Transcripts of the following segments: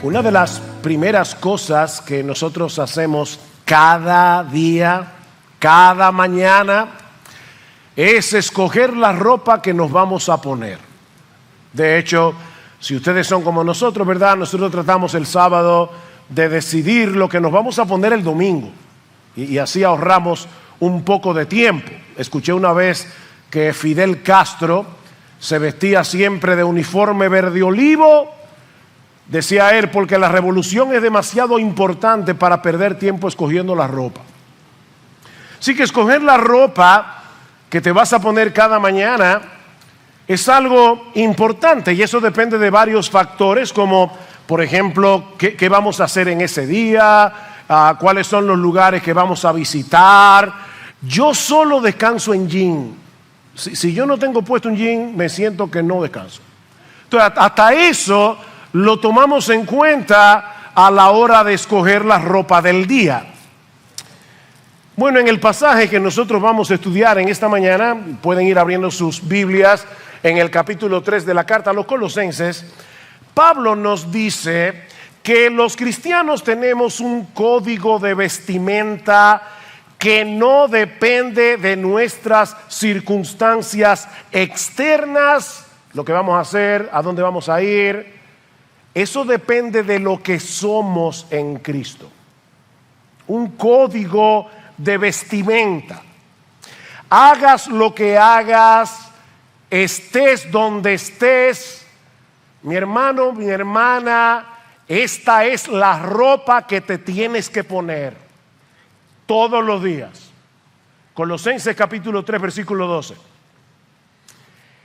Una de las primeras cosas que nosotros hacemos cada día, cada mañana, es escoger la ropa que nos vamos a poner. De hecho, si ustedes son como nosotros, ¿verdad? Nosotros tratamos el sábado de decidir lo que nos vamos a poner el domingo. Y así ahorramos un poco de tiempo. Escuché una vez que Fidel Castro se vestía siempre de uniforme verde olivo. Decía él, porque la revolución es demasiado importante para perder tiempo escogiendo la ropa. Así que escoger la ropa que te vas a poner cada mañana es algo importante, y eso depende de varios factores, como por ejemplo, qué vamos a hacer en ese día, cuáles son los lugares que vamos a visitar. Yo solo descanso en jean. Si yo no tengo puesto un jean, me siento que no descanso. Entonces, hasta eso lo tomamos en cuenta a la hora de escoger la ropa del día. Bueno, en el pasaje que nosotros vamos a estudiar en esta mañana, pueden ir abriendo sus Biblias en el capítulo 3 de la carta a los Colosenses. Pablo nos dice que los cristianos tenemos un código de vestimenta que no depende de nuestras circunstancias externas, lo que vamos a hacer, a dónde vamos a ir. Eso depende de lo que somos en Cristo. Un código de vestimenta. Hagas lo que hagas, estés donde estés, mi hermano, mi hermana, esta es la ropa que te tienes que poner todos los días. Colosenses capítulo 3, versículo 12.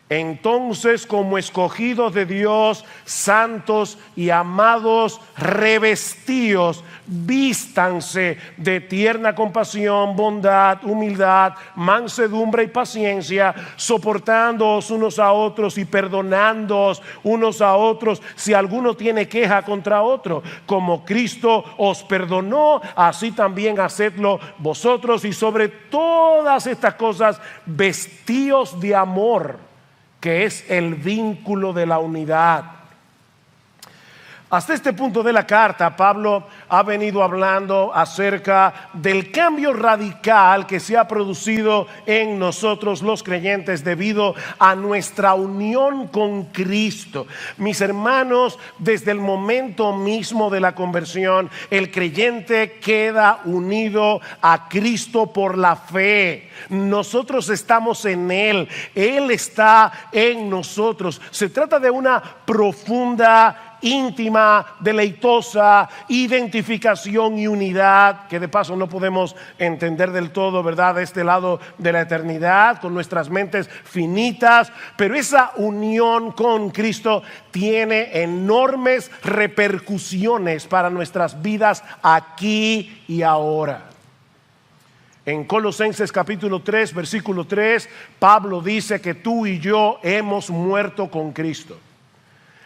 Entonces, como escogidos de Dios, santos y amados, revestíos, vístanse de tierna compasión, bondad, humildad, mansedumbre y paciencia, soportándoos unos a otros y perdonándoos unos a otros si alguno tiene queja contra otro. Como Cristo os perdonó, así también hacedlo vosotros, y sobre todas estas cosas vestíos de amor, que es el vínculo de la unidad. Hasta este punto de la carta, Pablo ha venido hablando acerca del cambio radical que se ha producido en nosotros los creyentes debido a nuestra unión con Cristo. Mis hermanos, desde el momento mismo de la conversión, el creyente queda unido a Cristo por la fe. Nosotros estamos en Él, Él está en nosotros. Se trata de una profunda, íntima, deleitosa identificación y unidad que de paso no podemos entender del todo, ¿verdad? De este lado de la eternidad, con nuestras mentes finitas, pero esa unión con Cristo tiene enormes repercusiones para nuestras vidas aquí y ahora. En Colosenses capítulo 3, versículo 3, Pablo dice que tú y yo hemos muerto con Cristo.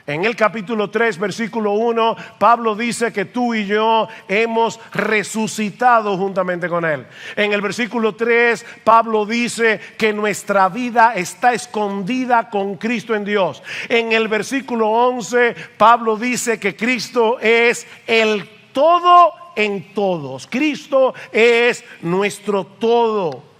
En el capítulo 3, versículo 1, Pablo dice que tú y yo hemos resucitado juntamente con Él. En el versículo 3, Pablo dice que nuestra vida está escondida con Cristo en Dios. En el versículo 11, Pablo dice que Cristo es el todo en todos. Cristo es nuestro todo.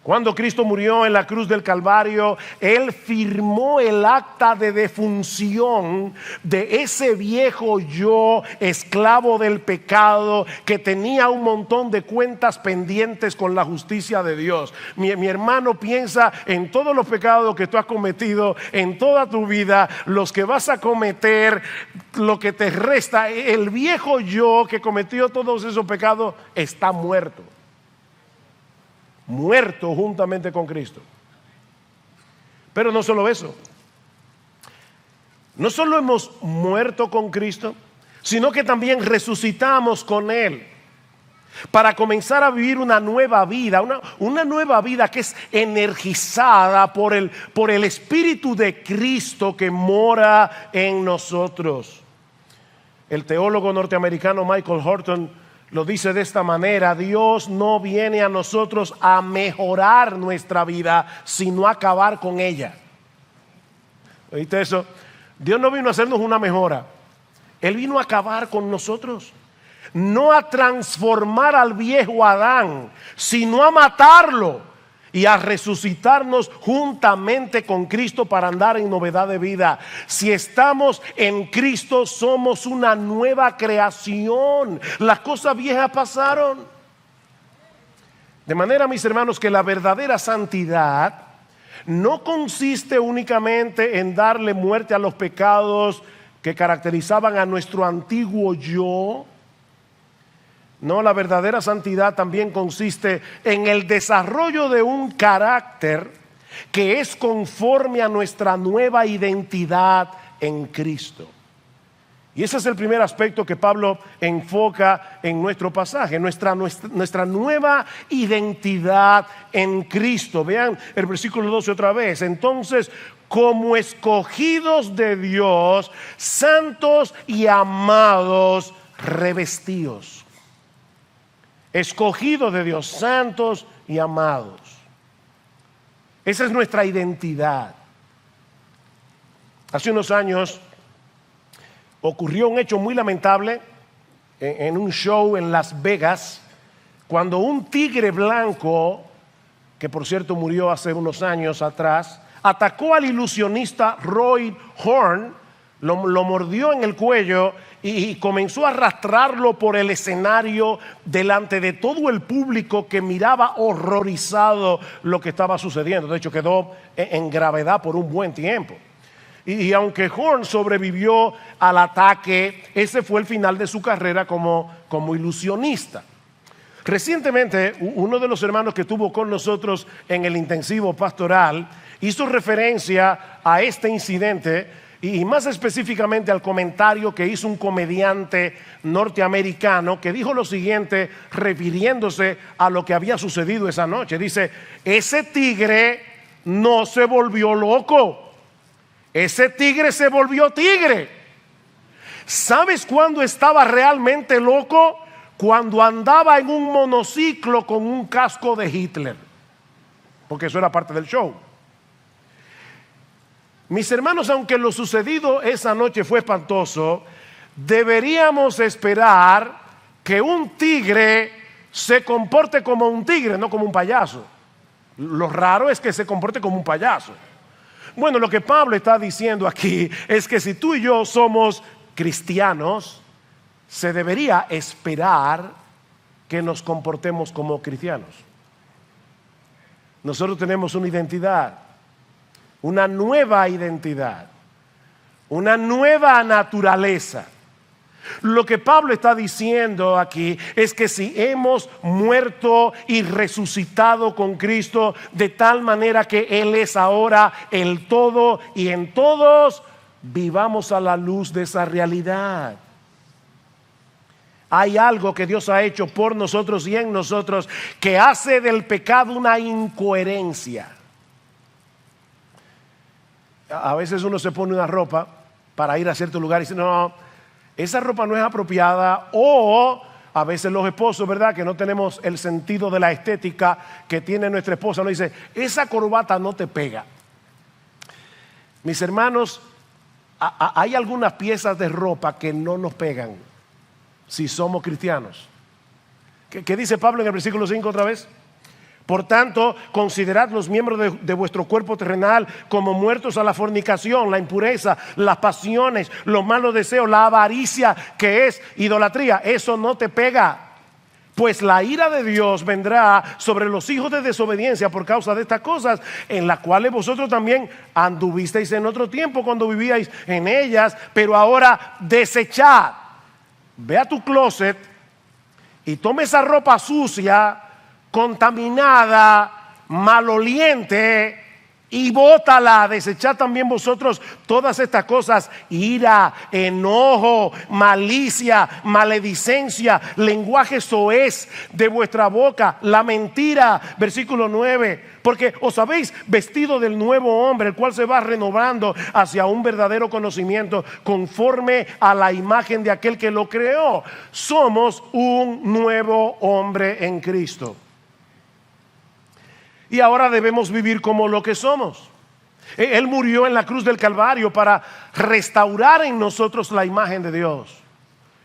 Cuando Cristo murió en la cruz del Calvario, Él firmó el acta de defunción de ese viejo yo, esclavo del pecado, que tenía un montón de cuentas pendientes con la justicia de Dios. Mi hermano, piensa en todos los pecados que tú has cometido en toda tu vida, los que vas a cometer, lo que te resta. El viejo yo que cometió todos esos pecados está muerto. Muerto juntamente con Cristo. Pero no solo eso, no solo hemos muerto con Cristo, sino que también resucitamos con Él para comenzar a vivir una nueva vida, una nueva vida que es energizada por el Espíritu de Cristo que mora en nosotros. El teólogo norteamericano Michael Horton lo dice de esta manera: Dios no viene a nosotros a mejorar nuestra vida, sino a acabar con ella. ¿Oíste eso? Dios no vino a hacernos una mejora. Él vino a acabar con nosotros. No a transformar al viejo Adán, sino a matarlo y a resucitarnos juntamente con Cristo para andar en novedad de vida. Si estamos en Cristo, somos una nueva creación. Las cosas viejas pasaron. De manera, mis hermanos, que la verdadera santidad no consiste únicamente en darle muerte a los pecados que caracterizaban a nuestro antiguo yo. No, la verdadera santidad también consiste en el desarrollo de un carácter que es conforme a nuestra nueva identidad en Cristo. Y ese es el primer aspecto que Pablo enfoca en nuestro pasaje, nuestra nueva identidad en Cristo. Vean el versículo 12 otra vez. Entonces, como escogidos de Dios, santos y amados, revestíos. Escogidos de Dios, santos y amados. Esa es nuestra identidad. Hace unos años ocurrió un hecho muy lamentable en un show en Las Vegas, cuando un tigre blanco, que por cierto murió hace unos años atrás, atacó al ilusionista Roy Horn, lo mordió en el cuello y comenzó a arrastrarlo por el escenario delante de todo el público que miraba horrorizado lo que estaba sucediendo. De hecho, quedó en gravedad por un buen tiempo. Y aunque Horn sobrevivió al ataque, ese fue el final de su carrera como ilusionista. Recientemente, uno de los hermanos que estuvo con nosotros en el intensivo pastoral hizo referencia a este incidente y más específicamente al comentario que hizo un comediante norteamericano que dijo lo siguiente refiriéndose a lo que había sucedido esa noche. Dice: ese tigre no se volvió loco, ese tigre se volvió tigre. ¿Sabes cuándo estaba realmente loco? Cuando andaba en un monociclo con un casco de Hitler, porque eso era parte del show. Mis hermanos, aunque lo sucedido esa noche fue espantoso, deberíamos esperar que un tigre se comporte como un tigre, no como un payaso. Lo raro es que se comporte como un payaso. Bueno, lo que Pablo está diciendo aquí es que si tú y yo somos cristianos, se debería esperar que nos comportemos como cristianos. Nosotros tenemos una identidad, una nueva identidad, una nueva naturaleza. Lo que Pablo está diciendo aquí es que si hemos muerto y resucitado con Cristo de tal manera que Él es ahora el todo y en todos, vivamos a la luz de esa realidad. Hay algo que Dios ha hecho por nosotros y en nosotros que hace del pecado una incoherencia. A veces uno se pone una ropa para ir a cierto lugar y dice: no, esa ropa no es apropiada. O a veces los esposos, ¿verdad?, que no tenemos el sentido de la estética que tiene nuestra esposa, nos dice: esa corbata no te pega. Mis hermanos, hay algunas piezas de ropa que no nos pegan si somos cristianos. ¿Qué dice Pablo en el versículo 5 otra vez? Por tanto, considerad los miembros de vuestro cuerpo terrenal como muertos a la fornicación, la impureza, las pasiones, los malos deseos, la avaricia, que es idolatría. Eso no te pega. Pues la ira de Dios vendrá sobre los hijos de desobediencia por causa de estas cosas, en las cuales vosotros también anduvisteis en otro tiempo cuando vivíais en ellas, pero ahora desechad. Ve a tu closet y toma esa ropa sucia, contaminada, maloliente, y bótala. Desechad también vosotros todas estas cosas: ira, enojo, malicia, maledicencia, lenguaje soez de vuestra boca, la mentira. Versículo 9: porque os habéis vestido del nuevo hombre, el cual se va renovando hacia un verdadero conocimiento conforme a la imagen de aquel que lo creó. Somos un nuevo hombre en Cristo. Y ahora debemos vivir como lo que somos. Él murió en la cruz del Calvario para restaurar en nosotros la imagen de Dios.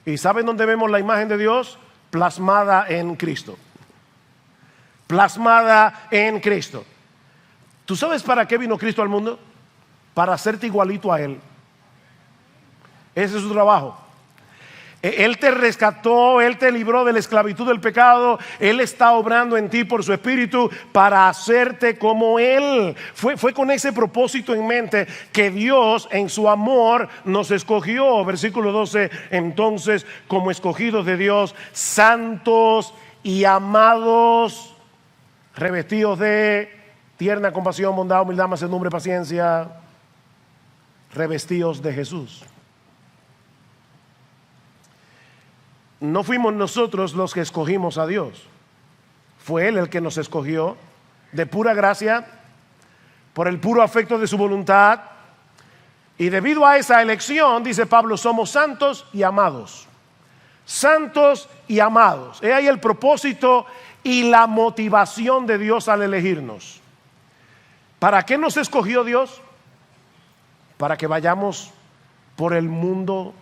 ¿Y saben dónde vemos la imagen de Dios? Plasmada en Cristo. Plasmada en Cristo. ¿Tú sabes para qué vino Cristo al mundo? Para hacerte igualito a Él. Ese es su trabajo. Él te rescató, Él te libró de la esclavitud del pecado. Él está obrando en ti por su espíritu para hacerte como Él. Fue con ese propósito en mente que Dios en su amor nos escogió. Versículo 12, entonces como escogidos de Dios, santos y amados, revestidos de tierna compasión, bondad, humildad, mansedumbre, paciencia, revestidos de Jesús. No fuimos nosotros los que escogimos a Dios. Fue Él el que nos escogió de pura gracia, por el puro afecto de su voluntad. Y debido a esa elección, dice Pablo, somos santos y amados. Santos y amados. He ahí el propósito y la motivación de Dios al elegirnos. ¿Para qué nos escogió Dios? Para que vayamos por el mundo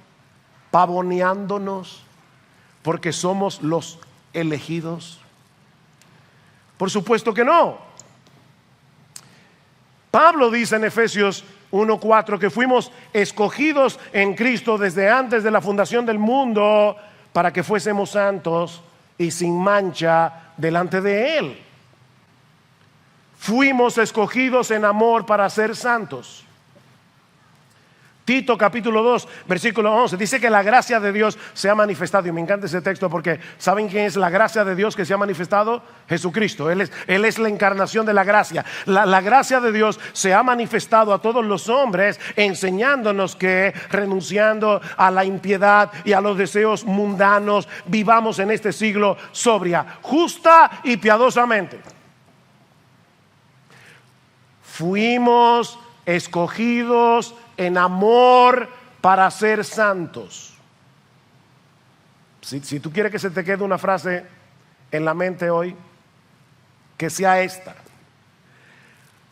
pavoneándonos porque somos los elegidos. Por supuesto que no. Pablo dice en Efesios 1:4 que fuimos escogidos en Cristo desde antes de la fundación del mundo para que fuésemos santos y sin mancha delante de Él. Fuimos escogidos en amor para ser santos. Tito capítulo 2 versículo 11 dice que la gracia de Dios se ha manifestado. Y me encanta ese texto porque ¿saben quién es la gracia de Dios que se ha manifestado? Jesucristo. Él es la encarnación de la gracia. La gracia de Dios se ha manifestado a todos los hombres, enseñándonos que renunciando a la impiedad y a los deseos mundanos, vivamos en este siglo sobria, justa y piadosamente. Fuimos escogidos en amor para ser santos. Si tú quieres que se te quede una frase en la mente hoy, que sea esta: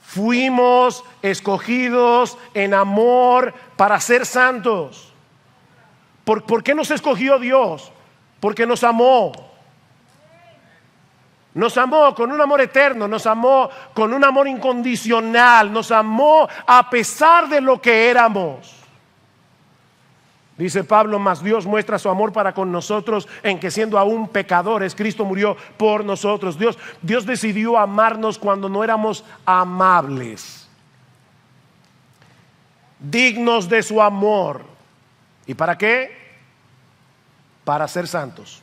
fuimos escogidos en amor para ser santos. ¿Por qué nos escogió Dios? Porque nos amó. Nos amó con un amor eterno, nos amó con un amor incondicional, nos amó a pesar de lo que éramos. Dice Pablo, mas Dios muestra su amor para con nosotros en que siendo aún pecadores, Cristo murió por nosotros. Dios decidió amarnos cuando no éramos amables, dignos de su amor. ¿Y para qué? Para ser santos.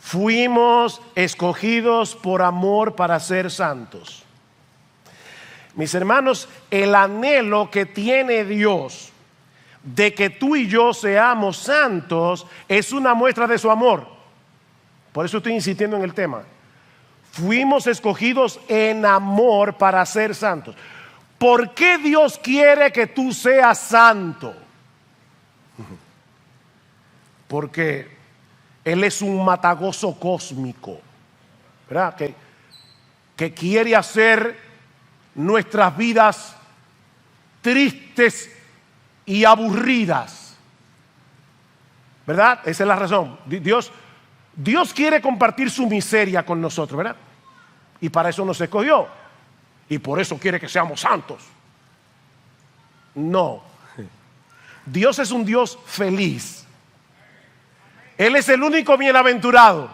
Fuimos escogidos por amor para ser santos. Mis hermanos, el anhelo que tiene Dios de que tú y yo seamos santos es una muestra de su amor. Por eso estoy insistiendo en el tema. Fuimos escogidos en amor para ser santos. ¿Por qué Dios quiere que tú seas santo? Porque Él es un matagozo cósmico, ¿verdad? Que quiere hacer nuestras vidas tristes y aburridas, ¿verdad? Esa es la razón. Dios quiere compartir su miseria con nosotros, ¿verdad? Y para eso nos escogió. Y por eso quiere que seamos santos. No. Dios es un Dios feliz. Él es el único bienaventurado.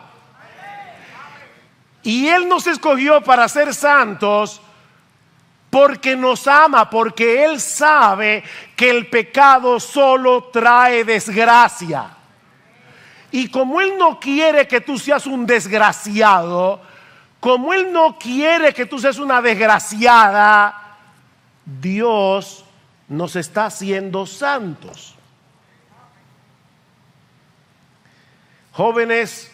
Y Él nos escogió para ser santos porque nos ama, porque Él sabe que el pecado solo trae desgracia. Y como Él no quiere que tú seas un desgraciado, como Él no quiere que tú seas una desgraciada, Dios nos está haciendo santos. Jóvenes,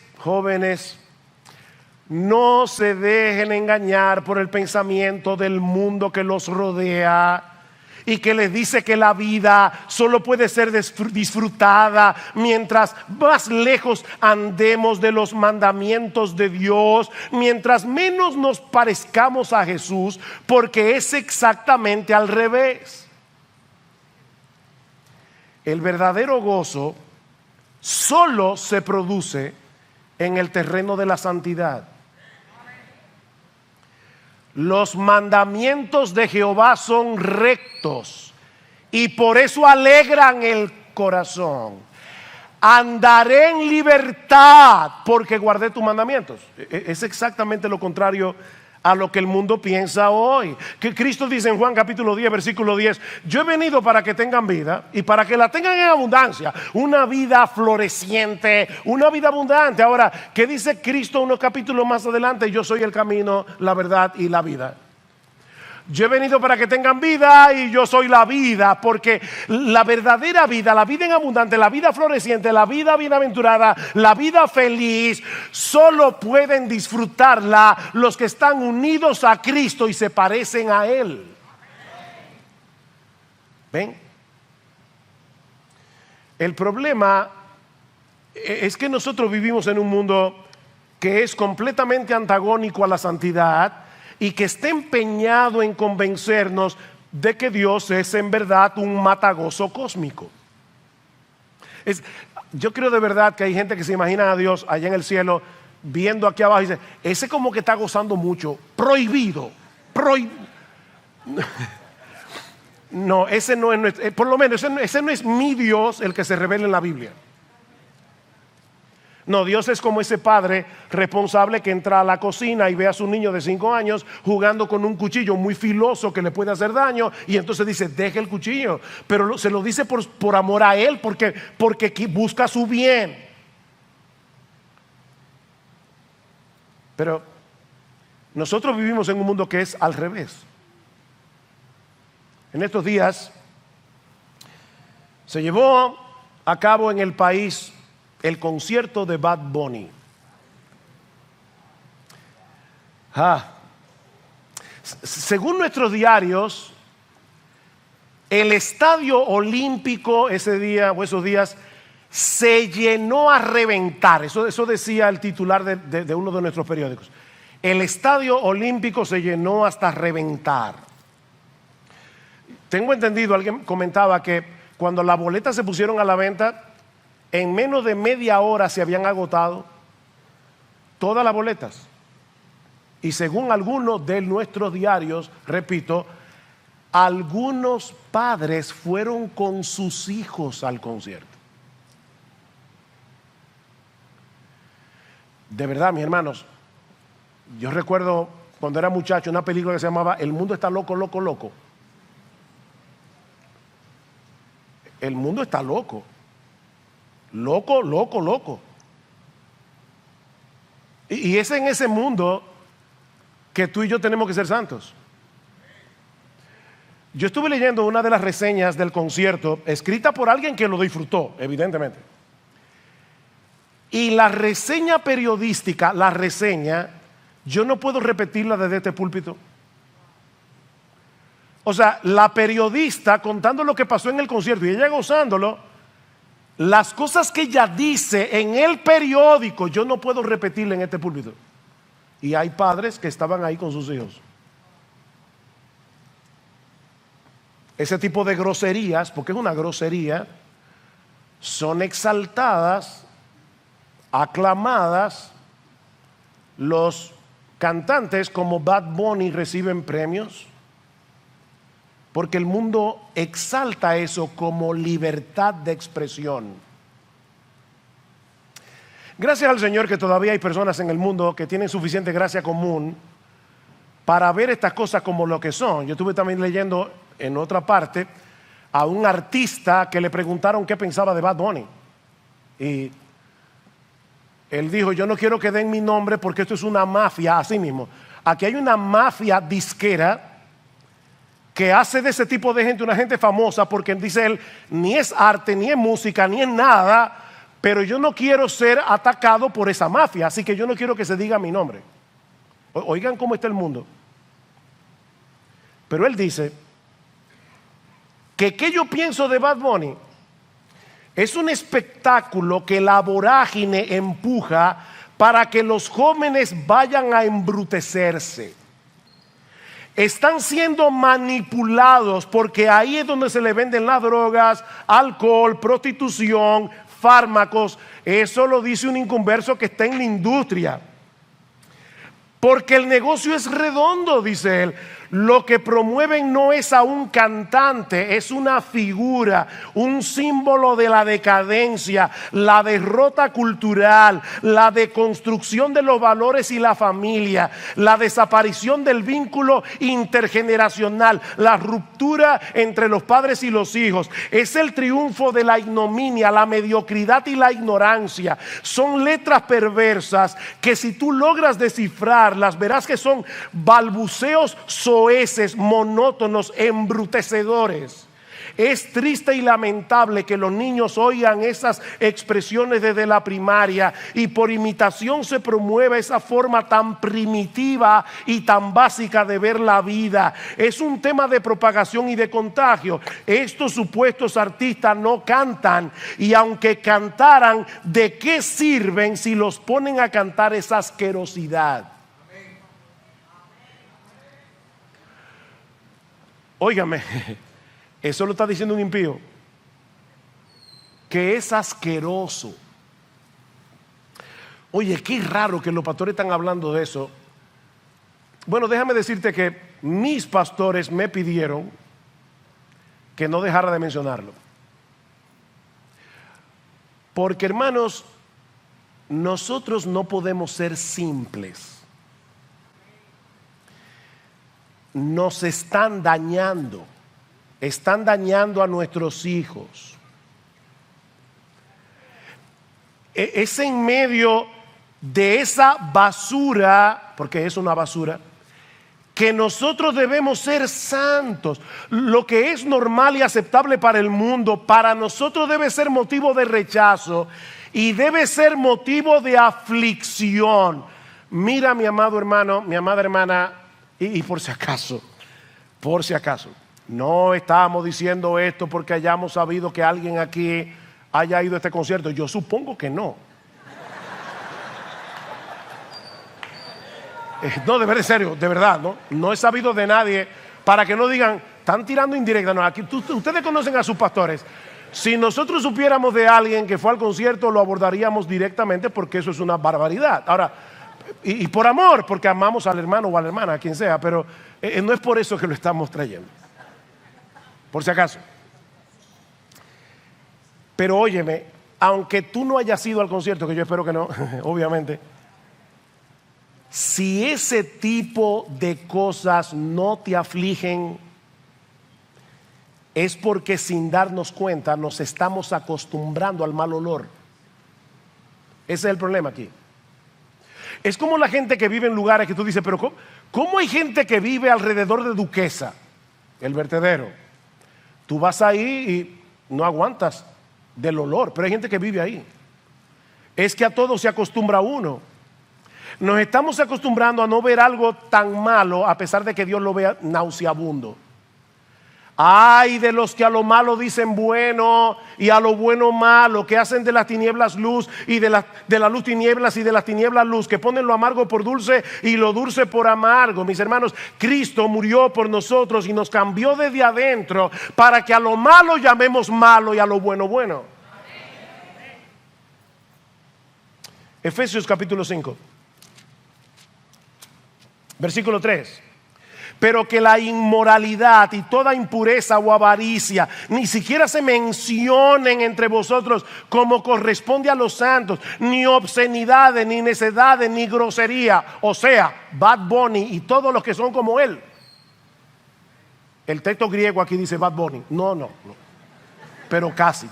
no se dejen engañar por el pensamiento del mundo que los rodea y que les dice que la vida solo puede ser disfrutada mientras más lejos andemos de los mandamientos de Dios, mientras menos nos parezcamos a Jesús, porque es exactamente al revés. El verdadero gozo solo se produce en el terreno de la santidad. Los mandamientos de Jehová son rectos y por eso alegran el corazón. Andaré en libertad porque guardé tus mandamientos. Es exactamente lo contrario a lo que el mundo piensa hoy. Que Cristo dice en Juan capítulo 10 versículo 10: yo he venido para que tengan vida y para que la tengan en abundancia, una vida floreciente, una vida abundante. Ahora, ¿qué dice Cristo unos capítulos más adelante? Yo soy el camino, la verdad y la vida. Yo he venido para que tengan vida y yo soy la vida, porque la verdadera vida, la vida en abundante, la vida floreciente, la vida bienaventurada, la vida feliz, solo pueden disfrutarla los que están unidos a Cristo y se parecen a Él. ¿Ven? El problema es que nosotros vivimos en un mundo que es completamente antagónico a la santidad y que está empeñado en convencernos de que Dios es en verdad un matagozo cósmico. Yo creo de verdad que hay gente que se imagina a Dios allá en el cielo viendo aquí abajo y dice: ese como que está gozando mucho, prohibido. No, ese no es, por lo menos ese no es mi Dios, el que se revela en la Biblia. No, Dios es como ese padre responsable que entra a la cocina y ve a su niño de 5 años jugando con un cuchillo muy filoso que le puede hacer daño, y entonces dice: deje el cuchillo. Pero se lo dice por amor a él, porque busca su bien. Pero nosotros vivimos en un mundo que es al revés. En estos días se llevó a cabo en el país el concierto de Bad Bunny. Según nuestros diarios, el estadio olímpico ese día o esos días se llenó a reventar. Eso decía el titular de uno de nuestros periódicos. El estadio olímpico se llenó hasta reventar. Tengo entendido, alguien comentaba que cuando las boletas se pusieron a la venta, en menos de media hora se habían agotado todas las boletas. Y según algunos de nuestros diarios, repito, algunos padres fueron con sus hijos al concierto. De verdad, mis hermanos, yo recuerdo cuando era muchacho una película que se llamaba El mundo está loco, loco, loco. El mundo está loco. Loco, loco, loco. Y es en ese mundo que tú y yo tenemos que ser santos. Yo estuve leyendo una de las reseñas del concierto, escrita por alguien que lo disfrutó, evidentemente. Y la reseña periodística, yo no puedo repetirla desde este púlpito. O sea, la periodista contando lo que pasó en el concierto y ella gozándolo, las cosas que ella dice en el periódico, yo no puedo repetirla en este púlpito. Y hay padres que estaban ahí con sus hijos. Ese tipo de groserías, porque es una grosería, son exaltadas, aclamadas. Los cantantes como Bad Bunny reciben premios porque el mundo exalta eso como libertad de expresión. Gracias al Señor que todavía hay personas en el mundo que tienen suficiente gracia común para ver estas cosas como lo que son. Yo estuve también leyendo en otra parte a un artista que le preguntaron qué pensaba de Bad Bunny. Y él dijo: yo no quiero que den mi nombre porque esto es una mafia, así mismo. Aquí hay una mafia disquera que hace de ese tipo de gente una gente famosa, porque dice él, ni es arte, ni es música, ni es nada, pero yo no quiero ser atacado por esa mafia, así que yo no quiero que se diga mi nombre. Oigan cómo está el mundo. Pero él dice ¿Qué yo pienso de Bad Bunny? Es un espectáculo que la vorágine empuja para que los jóvenes vayan a embrutecerse. Están siendo manipulados porque ahí es donde se le venden las drogas, alcohol, prostitución, fármacos. Eso lo dice un inconverso que está en la industria. Porque el negocio es redondo, dice él. Lo que promueven no es a un cantante, es una figura, un símbolo de la decadencia, la derrota cultural, la deconstrucción de los valores y la familia, la desaparición del vínculo intergeneracional, la ruptura entre los padres y los hijos. Es el triunfo de la ignominia, la mediocridad y la ignorancia. Son letras perversas que si tú logras descifrarlas, verás que son balbuceos soeces, monótonos, embrutecedores. Es triste y lamentable que los niños oigan esas expresiones desde la primaria y por imitación se promueve esa forma tan primitiva y tan básica de ver la vida. Es un tema de propagación y de contagio. Estos supuestos artistas no cantan, y aunque cantaran, ¿de qué sirven si los ponen a cantar esa asquerosidad? Óigame, eso lo está diciendo un impío, que es asqueroso. Oye, qué raro que los pastores están hablando de eso. Bueno, déjame decirte que mis pastores me pidieron que no dejara de mencionarlo. Porque, hermanos, nosotros no podemos ser simples. Nos están dañando a nuestros hijos. Es en medio de esa basura, porque es una basura, que nosotros debemos ser santos. Lo que es normal y aceptable para el mundo, para nosotros debe ser motivo de rechazo y debe ser motivo de aflicción. Mira, mi amado hermano, mi amada hermana, y por si acaso, no estamos diciendo esto porque hayamos sabido que alguien aquí haya ido a este concierto. Yo supongo que no. No, de verdad, en serio, de verdad, no he sabido de nadie, para que no digan, están tirando indirecta. No, aquí, ustedes conocen a sus pastores. Si nosotros supiéramos de alguien que fue al concierto, lo abordaríamos directamente, porque eso es una barbaridad. Ahora, y por amor, porque amamos al hermano o a la hermana, a quien sea, pero no es por eso que lo estamos trayendo, por si acaso. Pero óyeme, aunque tú no hayas ido al concierto, que yo espero que no, obviamente, si ese tipo de cosas no te afligen, es porque sin darnos cuenta nos estamos acostumbrando al mal olor. Ese es el problema aquí. Es como la gente que vive en lugares que tú dices, pero ¿cómo hay gente que vive alrededor de Duquesa, el vertedero? Tú vas ahí y no aguantas del olor, pero hay gente que vive ahí. Es que a todo se acostumbra uno. Nos estamos acostumbrando a no ver algo tan malo, a pesar de que Dios lo vea nauseabundo. Ay de los que a lo malo dicen bueno y a lo bueno malo, que hacen de las tinieblas luz y de la luz tinieblas y de las tinieblas luz, que ponen lo amargo por dulce y lo dulce por amargo. Mis hermanos, Cristo murió por nosotros y nos cambió desde adentro para que a lo malo llamemos malo y a lo bueno bueno. Efesios capítulo 5, versículo 3. Pero que la inmoralidad y toda impureza o avaricia ni siquiera se mencionen entre vosotros como corresponde a los santos, ni obscenidades, ni necedades, ni grosería. O sea, Bad Bunny y todos los que son como él. El texto griego aquí dice Bad Bunny. No. Pero casi.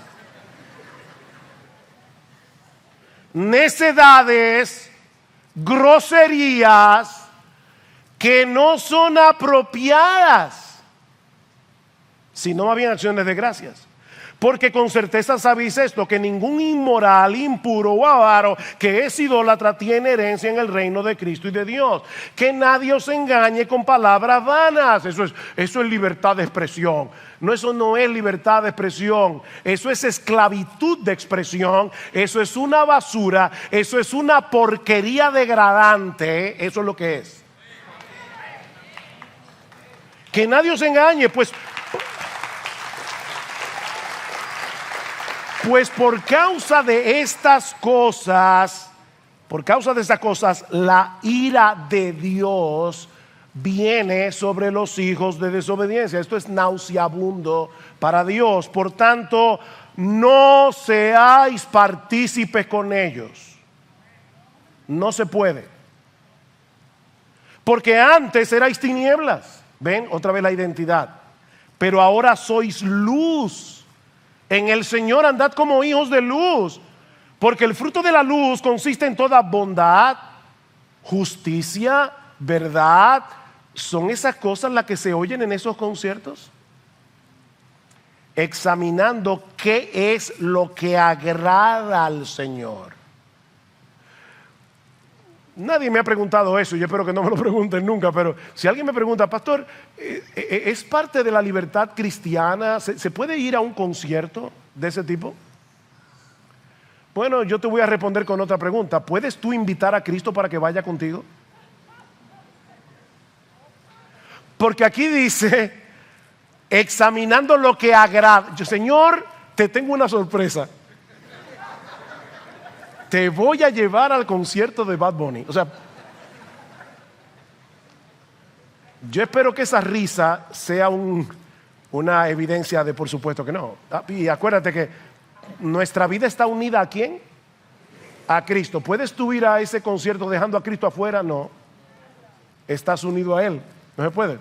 Necedades, groserías que no son apropiadas, sino más bien acciones de gracias. Porque con certeza sabéis esto, que ningún inmoral, impuro o avaro que es idólatra tiene herencia en el reino de Cristo y de Dios. Que nadie os engañe con palabras vanas. Eso es libertad de expresión. No, eso no es libertad de expresión. Eso es esclavitud de expresión. Eso es una basura. Eso es una porquería degradante. Eso es lo que es. Que nadie os engañe, pues por causa de estas cosas, la ira de Dios viene sobre los hijos de desobediencia. Esto es nauseabundo para Dios. Por tanto, no seáis partícipes con ellos. No se puede. Porque antes erais tinieblas. Ven, otra vez la identidad. Pero ahora sois luz. En el Señor andad como hijos de luz, porque el fruto de la luz consiste en toda bondad, justicia, verdad. ¿Son esas cosas las que se oyen en esos conciertos? Examinando qué es lo que agrada al Señor. Nadie me ha preguntado eso, yo espero que no me lo pregunten nunca, pero si alguien me pregunta, pastor, ¿es parte de la libertad cristiana? ¿Se puede ir a un concierto de ese tipo? Bueno, yo te voy a responder con otra pregunta. ¿Puedes tú invitar a Cristo para que vaya contigo? Porque aquí dice, examinando lo que agrada. Señor, te tengo una sorpresa. Te voy a llevar al concierto de Bad Bunny. O sea, yo espero que esa risa sea una evidencia de por supuesto que no. Y acuérdate que nuestra vida está unida ¿a quién? A Cristo. ¿Puedes tú ir a ese concierto dejando a Cristo afuera? No. Estás unido a Él. No se puede.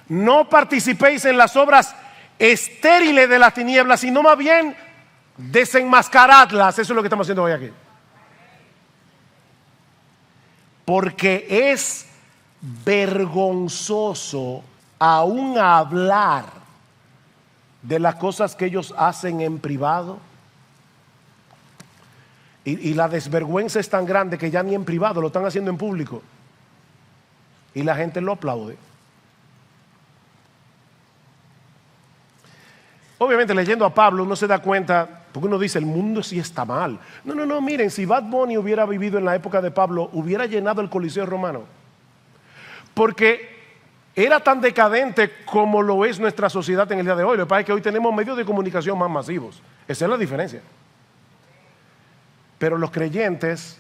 No participéis en las obras estériles de las tinieblas, sino más bien desenmascaradlas. Eso es lo que estamos haciendo hoy aquí. Porque es vergonzoso aún hablar de las cosas que ellos hacen en privado. Y la desvergüenza es tan grande que ya ni en privado lo están haciendo en público. Y la gente lo aplaude. Obviamente leyendo a Pablo uno se da cuenta, porque uno dice el mundo sí está mal. No, miren, si Bad Bunny hubiera vivido en la época de Pablo, hubiera llenado el Coliseo romano. Porque era tan decadente como lo es nuestra sociedad en el día de hoy. Lo que pasa es que hoy tenemos medios de comunicación más masivos. Esa es la diferencia. Pero los creyentes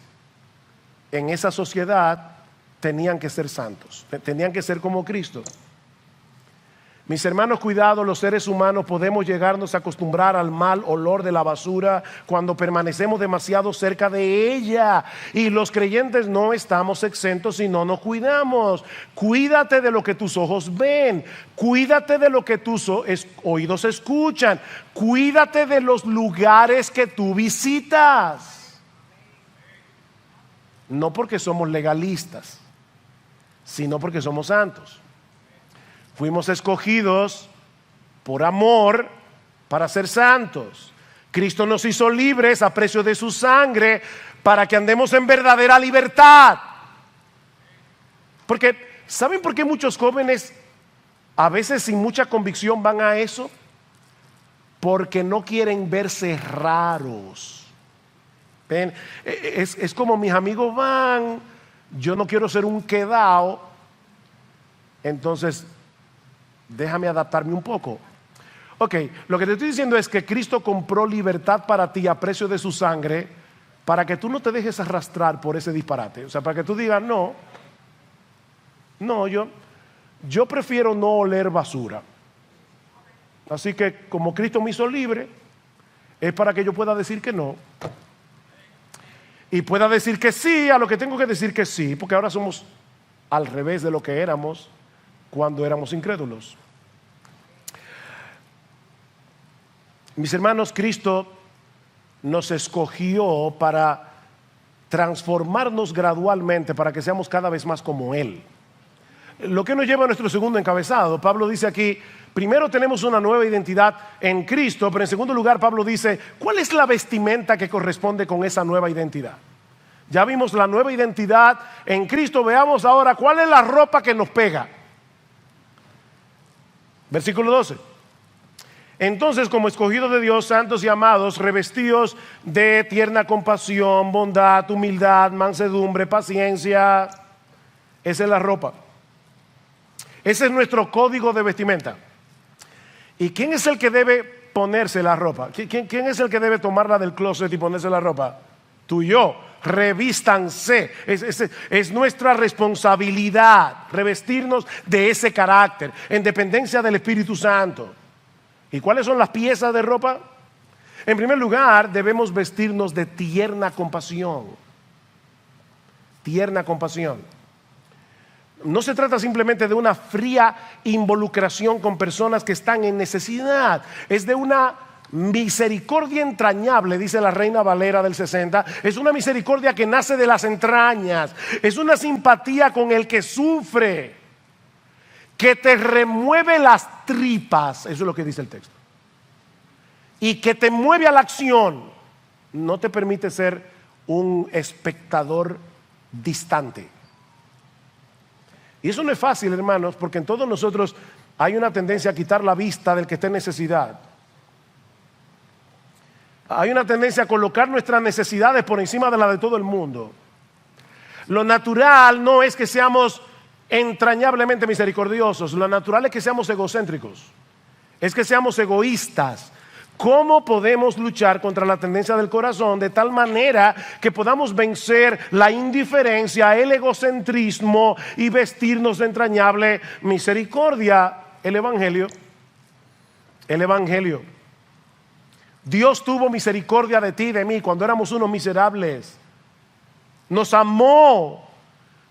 en esa sociedad tenían que ser santos, tenían que ser como Cristo. Mis hermanos, cuidado, los seres humanos podemos llegarnos a acostumbrar al mal olor de la basura cuando permanecemos demasiado cerca de ella. Y los creyentes no estamos exentos si no nos cuidamos. Cuídate de lo que tus ojos ven. Cuídate de lo que tus oídos escuchan. Cuídate de los lugares que tú visitas. No porque somos legalistas, sino porque somos santos. Fuimos escogidos por amor para ser santos. Cristo nos hizo libres a precio de su sangre para que andemos en verdadera libertad. Porque, ¿saben por qué muchos jóvenes a veces sin mucha convicción van a eso? Porque no quieren verse raros. ¿Ven? Es como mis amigos van, yo no quiero ser un quedao, entonces déjame adaptarme un poco. Ok, lo que te estoy diciendo es que Cristo compró libertad para ti a precio de su sangre, para que tú no te dejes arrastrar por ese disparate. O sea, para que tú digas, no, yo prefiero no oler basura. Así que como Cristo me hizo libre, es para que yo pueda decir que no. Y pueda decir que sí a lo que tengo que decir que sí, porque ahora somos al revés de lo que éramos cuando éramos incrédulos. Mis hermanos, Cristo nos escogió para transformarnos gradualmente, para que seamos cada vez más como Él. Lo que nos lleva a nuestro segundo encabezado. Pablo dice aquí, primero tenemos una nueva identidad en Cristo, pero en segundo lugar Pablo dice, ¿cuál es la vestimenta que corresponde con esa nueva identidad? Ya vimos la nueva identidad en Cristo, veamos ahora cuál es la ropa que nos pega. Versículo 12. Entonces, como escogidos de Dios, santos y amados, revestidos de tierna compasión, bondad, humildad, mansedumbre, paciencia. Esa es la ropa. Ese es nuestro código de vestimenta. ¿Y quién es el que debe ponerse la ropa? ¿Quién es el que debe tomarla del closet y ponerse la ropa? Tú y yo. Revístanse. Es nuestra responsabilidad revestirnos de ese carácter en dependencia del Espíritu Santo. ¿Y cuáles son las piezas de ropa? En primer lugar, debemos vestirnos de tierna compasión. Tierna compasión. No se trata simplemente de una fría involucración con personas que están en necesidad. Es de una misericordia entrañable, dice la Reina Valera del 60. Es una misericordia que nace de las entrañas. Es una simpatía con el que sufre, que te remueve las tripas. Eso es lo que dice el texto. Y que te mueve a la acción. No te permite ser un espectador distante. Y eso no es fácil, hermanos, porque en todos nosotros hay una tendencia a quitar la vista del que está en necesidad. Hay una tendencia a colocar nuestras necesidades por encima de la de todo el mundo. Lo natural no es que seamos entrañablemente misericordiosos. Lo natural es que seamos egocéntricos. Es que seamos egoístas. ¿Cómo podemos luchar contra la tendencia del corazón de tal manera que podamos vencer la indiferencia, el egocentrismo y vestirnos de entrañable misericordia? El Evangelio. El Evangelio. Dios tuvo misericordia de ti y de mí cuando éramos unos miserables. Nos amó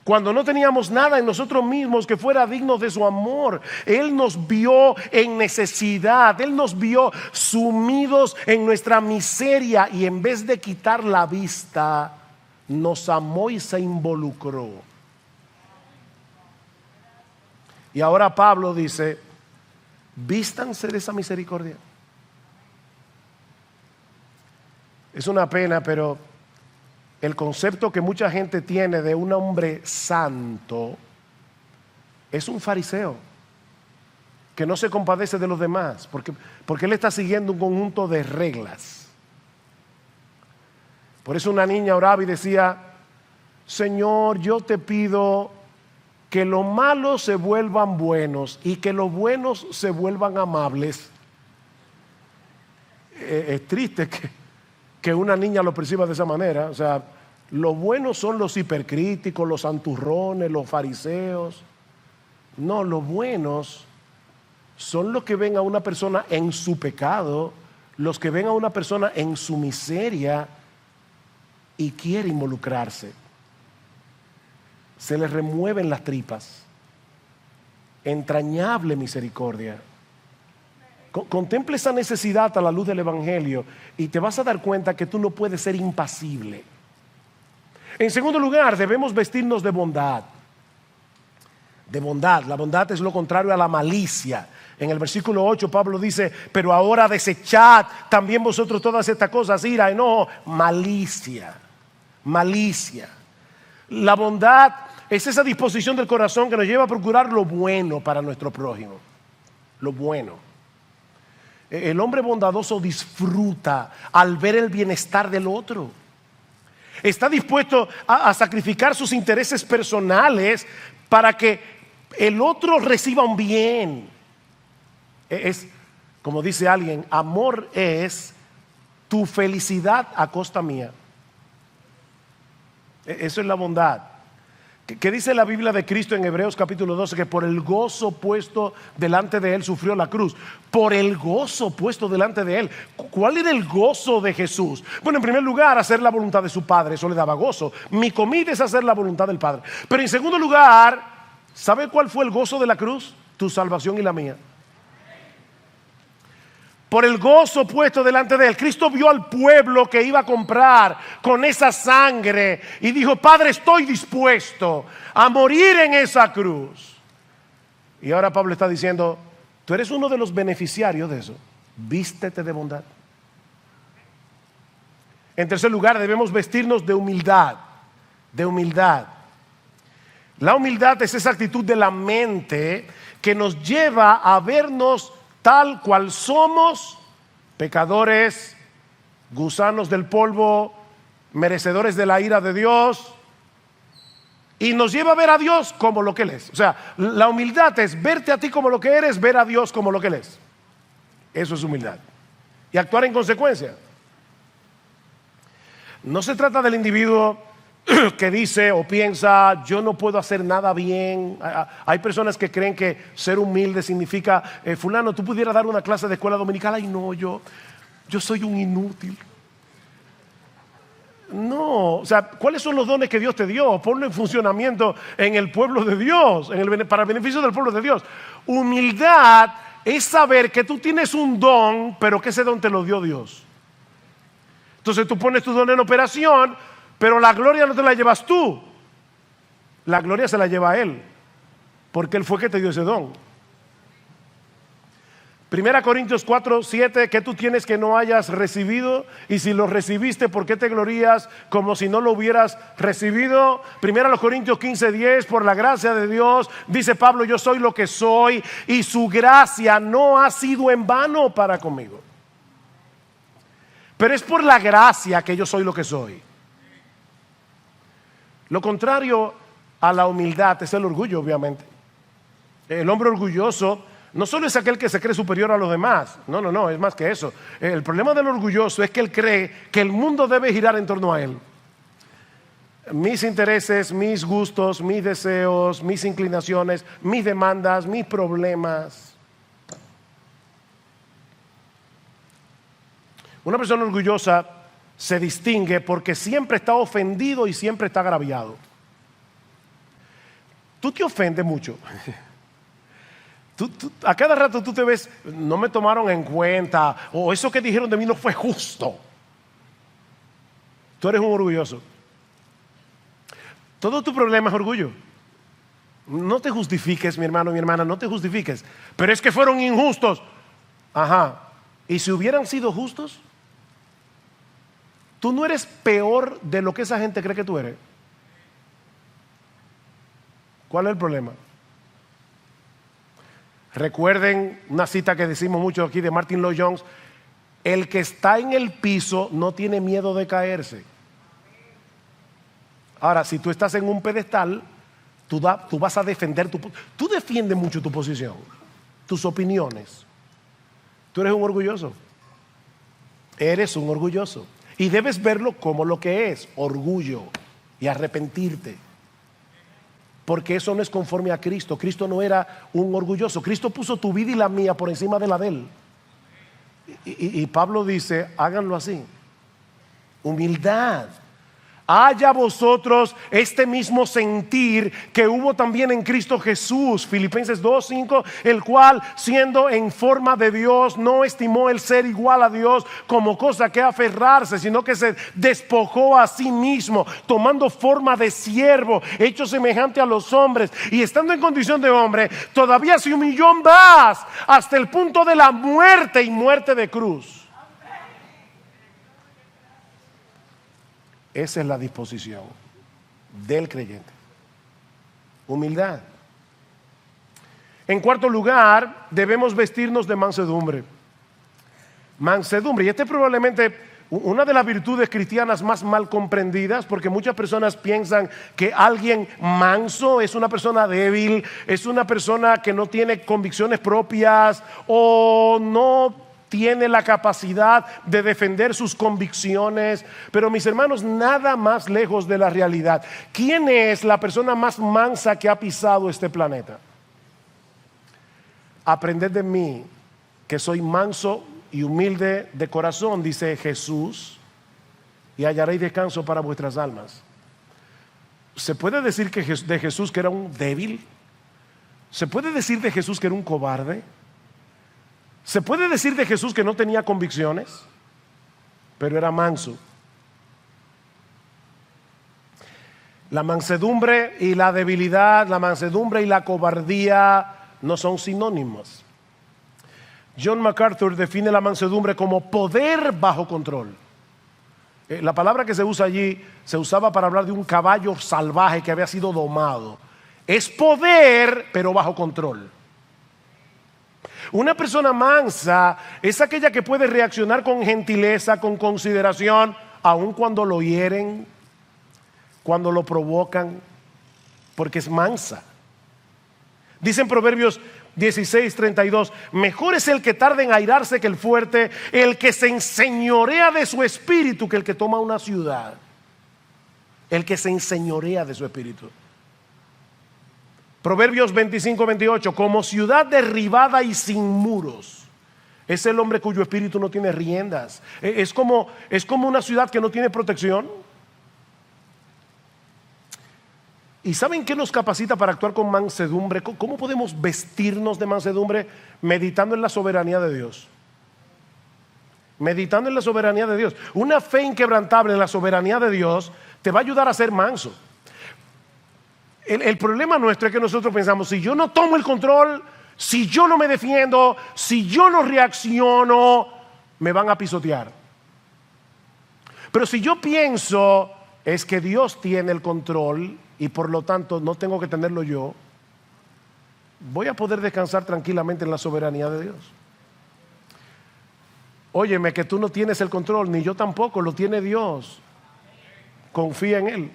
cuando no teníamos nada en nosotros mismos que fuera digno de su amor. Él nos vio en necesidad. Él nos vio sumidos en nuestra miseria y en vez de quitar la vista, nos amó y se involucró. Y ahora Pablo dice, vístanse de esa misericordia. Es una pena, pero el concepto que mucha gente tiene de un hombre santo es un fariseo que no se compadece de los demás porque él está siguiendo un conjunto de reglas. Por eso una niña oraba y decía, Señor, yo te pido que los malos se vuelvan buenos y que los buenos se vuelvan amables. Es triste que una niña lo perciba de esa manera. O sea, los buenos son los hipercríticos, los santurrones, los fariseos. No, los buenos son los que ven a una persona en su pecado, los que ven a una persona en su miseria y quiere involucrarse. Se les remueven las tripas. Entrañable misericordia. Contemple esa necesidad a la luz del Evangelio y te vas a dar cuenta que tú no puedes ser impasible. En segundo lugar, debemos vestirnos de bondad. De bondad. La bondad es lo contrario a la malicia. En el versículo 8 Pablo dice, pero ahora desechad también vosotros todas estas cosas, ira, enojo, malicia. Malicia. La bondad es esa disposición del corazón que nos lleva a procurar lo bueno para nuestro prójimo. Lo bueno. El hombre bondadoso disfruta al ver el bienestar del otro. Está dispuesto a sacrificar sus intereses personales para que el otro reciba un bien. Es, como dice alguien, amor es tu felicidad a costa mía. Eso es la bondad. ¿Qué dice la Biblia de Cristo en Hebreos capítulo 12? Que por el gozo puesto delante de él sufrió la cruz. Por el gozo puesto delante de él. ¿Cuál era el gozo de Jesús? Bueno, en primer lugar, hacer la voluntad de su Padre. Eso le daba gozo. Mi comida es hacer la voluntad del Padre. Pero en segundo lugar, ¿sabe cuál fue el gozo de la cruz? Tu salvación y la mía. Por el gozo puesto delante de él. Cristo vio al pueblo que iba a comprar con esa sangre y dijo, Padre, estoy dispuesto a morir en esa cruz. Y ahora Pablo está diciendo, Tú eres uno de los beneficiarios de eso. Vístete de bondad. En tercer lugar, debemos vestirnos de humildad. De humildad. La humildad es esa actitud de la mente que nos lleva a vernos tal cual somos, pecadores, gusanos del polvo, merecedores de la ira de Dios, y nos lleva a ver a Dios como lo que Él es. O sea, la humildad es verte a ti como lo que eres, ver a Dios como lo que Él es. Eso es humildad. Y actuar en consecuencia. No se trata del individuo que dice o piensa, yo no puedo hacer nada bien. Hay personas que creen que ser humilde significa, fulano, tú pudieras dar una clase de escuela dominical. Ay, no, yo soy un inútil. No, o sea, ¿cuáles son los dones que Dios te dio? Ponlo en funcionamiento en el pueblo de Dios, para el beneficio del pueblo de Dios. Humildad es saber que tú tienes un don, pero que ese don te lo dio Dios. Entonces tú pones tu don en operación, pero la gloria no te la llevas tú. La gloria se la lleva a Él, porque Él fue que te dio ese don. 1 Corintios 4, 7, que tú tienes que no hayas recibido, y si lo recibiste, ¿por qué te glorías como si no lo hubieras recibido? 1 Corintios 15, 10, por la gracia de Dios, dice Pablo, yo soy lo que soy, y su gracia no ha sido en vano para conmigo. Pero es por la gracia que yo soy lo que soy. Lo contrario a la humildad es el orgullo, obviamente. El hombre orgulloso no solo es aquel que se cree superior a los demás, no, es más que eso. El problema del orgulloso es que él cree que el mundo debe girar en torno a él. Mis intereses, mis gustos, mis deseos, mis inclinaciones, mis demandas, mis problemas. Una persona orgullosa se distingue porque siempre está ofendido y siempre está agraviado. Tú te ofendes mucho. A cada rato tú te ves, no me tomaron en cuenta, o eso que dijeron de mí no fue justo. Tú eres un orgulloso. Todo tu problema es orgullo. No te justifiques, mi hermano, mi hermana, no te justifiques. Pero es que fueron injustos. Ajá. ¿Y si hubieran sido justos? Tú no eres peor de lo que esa gente cree que tú eres. ¿Cuál es el problema? Recuerden una cita que decimos mucho aquí de Martin Lloyd Jones: el que está en el piso no tiene miedo de caerse. Ahora, si tú estás en un pedestal, tú vas a defender tú defiendes mucho tu posición, tus opiniones. Tú eres un orgulloso. Eres un orgulloso. Y debes verlo como lo que es, orgullo, y arrepentirte. Porque eso no es conforme a Cristo. Cristo no era un orgulloso. Cristo puso tu vida y la mía por encima de la de Él. Y Pablo dice, háganlo así. Humildad. Haya vosotros este mismo sentir que hubo también en Cristo Jesús. Filipenses 2:5, el cual, siendo en forma de Dios, no estimó el ser igual a Dios como cosa que aferrarse, sino que se despojó a sí mismo, tomando forma de siervo, hecho semejante a los hombres, y estando en condición de hombre, todavía se humilló más hasta el punto de la muerte, y muerte de cruz. Esa es la disposición del creyente. Humildad. En cuarto lugar, debemos vestirnos de mansedumbre. Mansedumbre. Y esta es probablemente una de las virtudes cristianas más mal comprendidas, porque muchas personas piensan que alguien manso es una persona débil, es una persona que no tiene convicciones propias o no tiene la capacidad de defender sus convicciones. Pero mis hermanos, nada más lejos de la realidad. ¿Quién es la persona más mansa que ha pisado este planeta? Aprended de mí, que soy manso y humilde de corazón, dice Jesús, y hallaréis descanso para vuestras almas. ¿Se puede decir de Jesús que era un débil? ¿Se puede decir de Jesús que era un cobarde? ¿Se puede decir de Jesús que no tenía convicciones? Pero era manso. La mansedumbre y la debilidad, la mansedumbre y la cobardía no son sinónimos. John MacArthur define la mansedumbre como poder bajo control. La palabra que se usa allí se usaba para hablar de un caballo salvaje que había sido domado. Es poder, pero bajo control. Una persona mansa es aquella que puede reaccionar con gentileza, con consideración, aun cuando lo hieren, cuando lo provocan, porque es mansa. Dice en Proverbios 16:32, mejor es el que tarda en airarse que el fuerte, el que se enseñorea de su espíritu que el que toma una ciudad. El que se enseñorea de su espíritu. Proverbios 25:28, como ciudad derribada y sin muros, es el hombre cuyo espíritu no tiene riendas. Es como una ciudad que no tiene protección. ¿Y saben qué nos capacita para actuar con mansedumbre? ¿Cómo podemos vestirnos de mansedumbre? Meditando en la soberanía de Dios. Meditando en la soberanía de Dios. Una fe inquebrantable en la soberanía de Dios te va a ayudar a ser manso. El problema nuestro es que nosotros pensamos, si yo no tomo el control, si yo no me defiendo, si yo no reacciono, me van a pisotear. Pero si yo pienso, es que Dios tiene el control y por lo tanto no tengo que tenerlo yo, voy a poder descansar tranquilamente en la soberanía de Dios. Óyeme, que tú no tienes el control, ni yo tampoco, lo tiene Dios. Confía en Él.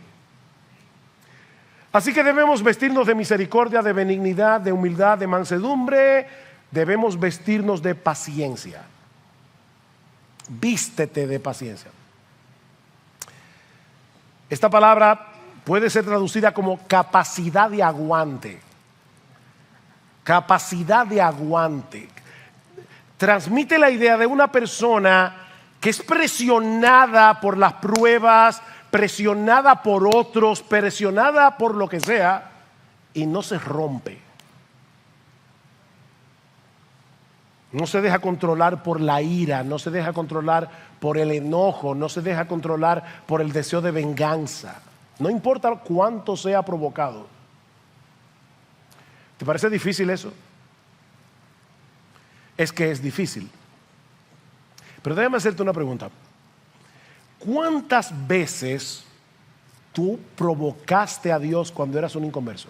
Así que debemos vestirnos de misericordia, de benignidad, de humildad, de mansedumbre. Debemos vestirnos de paciencia. Vístete de paciencia. Esta palabra puede ser traducida como capacidad de aguante. Capacidad de aguante. Transmite la idea de una persona que es presionada por las pruebas, presionada por otros, presionada por lo que sea, y no se rompe. No se deja controlar por la ira, no se deja controlar por el enojo, no se deja controlar por el deseo de venganza. No importa cuánto sea provocado. ¿Te parece difícil eso? Es que es difícil. Pero déjame hacerte una pregunta. ¿Cuántas veces tú provocaste a Dios cuando eras un inconverso?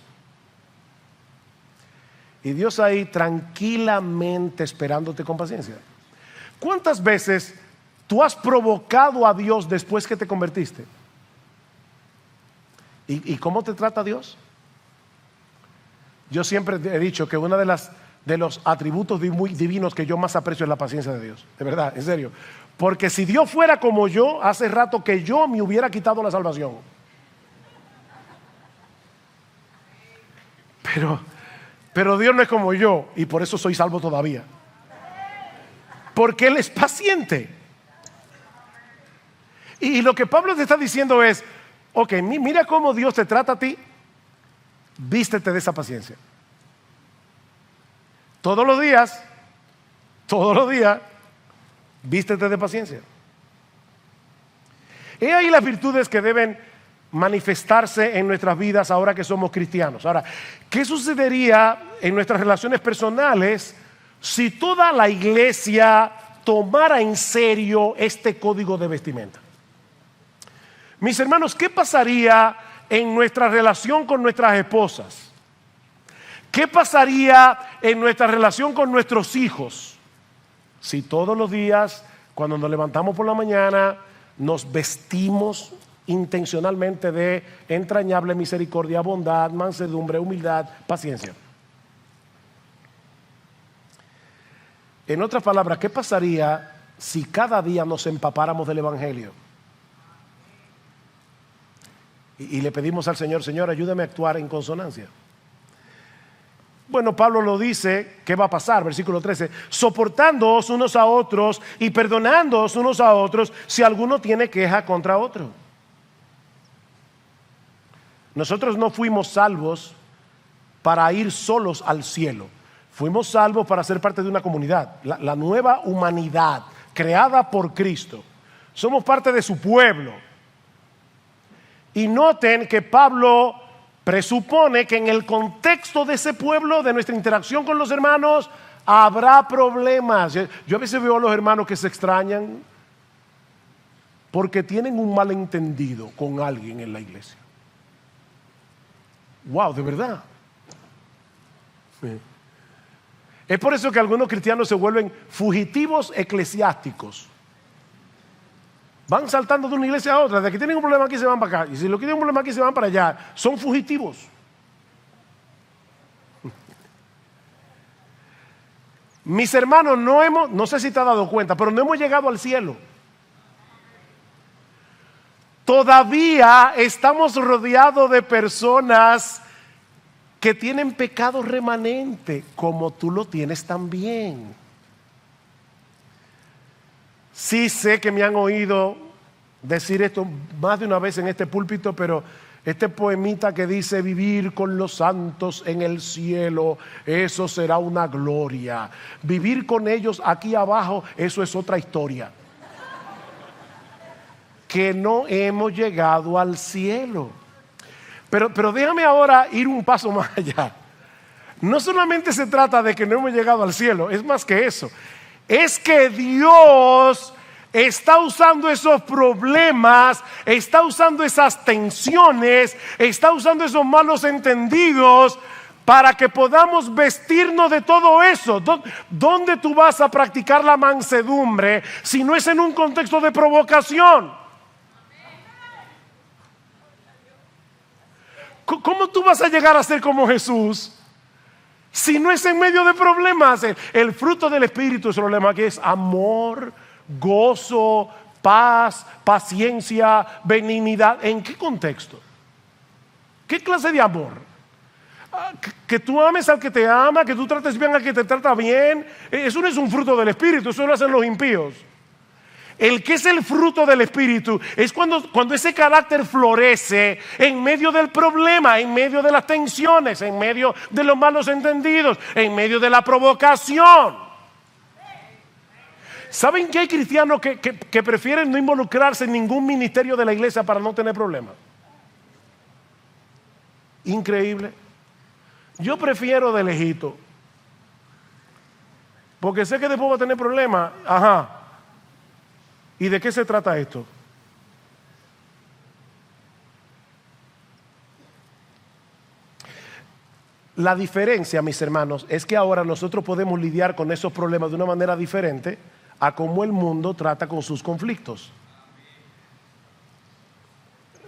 Y Dios ahí tranquilamente esperándote con paciencia. ¿Cuántas veces tú has provocado a Dios después que te convertiste? ¿Y cómo te trata Dios? Yo siempre he dicho que uno de los atributos divinos que yo más aprecio es la paciencia de Dios. De verdad, en serio. Porque si Dios fuera como yo, hace rato que yo me hubiera quitado la salvación. Pero Dios no es como yo y por eso soy salvo todavía. Porque Él es paciente. Y lo que Pablo te está diciendo es, ok, mira cómo Dios te trata a ti, vístete de esa paciencia. Todos los días, vístete de paciencia. He ahí las virtudes que deben manifestarse en nuestras vidas ahora que somos cristianos. Ahora, ¿qué sucedería en nuestras relaciones personales si toda la iglesia tomara en serio este código de vestimenta? Mis hermanos, ¿qué pasaría en nuestra relación con nuestras esposas? ¿Qué pasaría en nuestra relación con nuestros hijos si todos los días, cuando nos levantamos por la mañana, nos vestimos intencionalmente de entrañable misericordia, bondad, mansedumbre, humildad, paciencia? En otras palabras, ¿qué pasaría si cada día nos empapáramos del Evangelio? Y le pedimos al Señor, Señor, ayúdame a actuar en consonancia. Bueno, Pablo lo dice, ¿qué va a pasar? Versículo 13, soportándoos unos a otros y perdonándoos unos a otros si alguno tiene queja contra otro. Nosotros no fuimos salvos para ir solos al cielo. Fuimos salvos para ser parte de una comunidad, la nueva humanidad creada por Cristo. Somos parte de su pueblo. Y noten que Pablo presupone que en el contexto de ese pueblo, de nuestra interacción con los hermanos, Habrá problemas. Yo a veces veo a los hermanos que se extrañan porque tienen un malentendido con alguien en la iglesia. Wow, de verdad. Sí. Es por eso que algunos cristianos se vuelven fugitivos eclesiásticos. Van saltando de una iglesia a otra. De que tienen un problema aquí se van para acá. Y si lo que tienen un problema aquí se van para allá. Son fugitivos. Mis hermanos, no sé si te has dado cuenta, pero no hemos llegado al cielo. Todavía estamos rodeados de personas que tienen pecado remanente, como tú lo tienes también. Sí sé que me han oído decir esto más de una vez en este púlpito, pero este poemita que dice vivir con los santos en el cielo, eso será una gloria. Vivir con ellos aquí abajo, eso es otra historia. Que no hemos llegado al cielo. Pero déjame ahora ir un paso más allá. No solamente se trata de que no hemos llegado al cielo, es más que eso. Es que Dios está usando esos problemas, está usando esas tensiones, está usando esos malos entendidos para que podamos vestirnos de todo eso. ¿Dónde tú vas a practicar la mansedumbre si no es en un contexto de provocación? ¿Cómo tú vas a llegar a ser como Jesús si no es en medio de problemas? El fruto del Espíritu es el problema, que es amor, gozo, paz, paciencia, benignidad. ¿En qué contexto? ¿Qué clase de amor? Que tú ames al que te ama, que tú trates bien al que te trata bien. Eso no es un fruto del Espíritu, eso lo hacen los impíos. El que es el fruto del Espíritu es cuando ese carácter florece en medio del problema, en medio de las tensiones, en medio de los malos entendidos, en medio de la provocación. ¿Saben que hay cristianos que prefieren no involucrarse en ningún ministerio de la iglesia para no tener problemas? Increíble. Yo prefiero de lejito, porque sé que después voy a tener problemas. Ajá. ¿Y de qué se trata esto? La diferencia, mis hermanos, es que ahora nosotros podemos lidiar con esos problemas de una manera diferente a cómo el mundo trata con sus conflictos.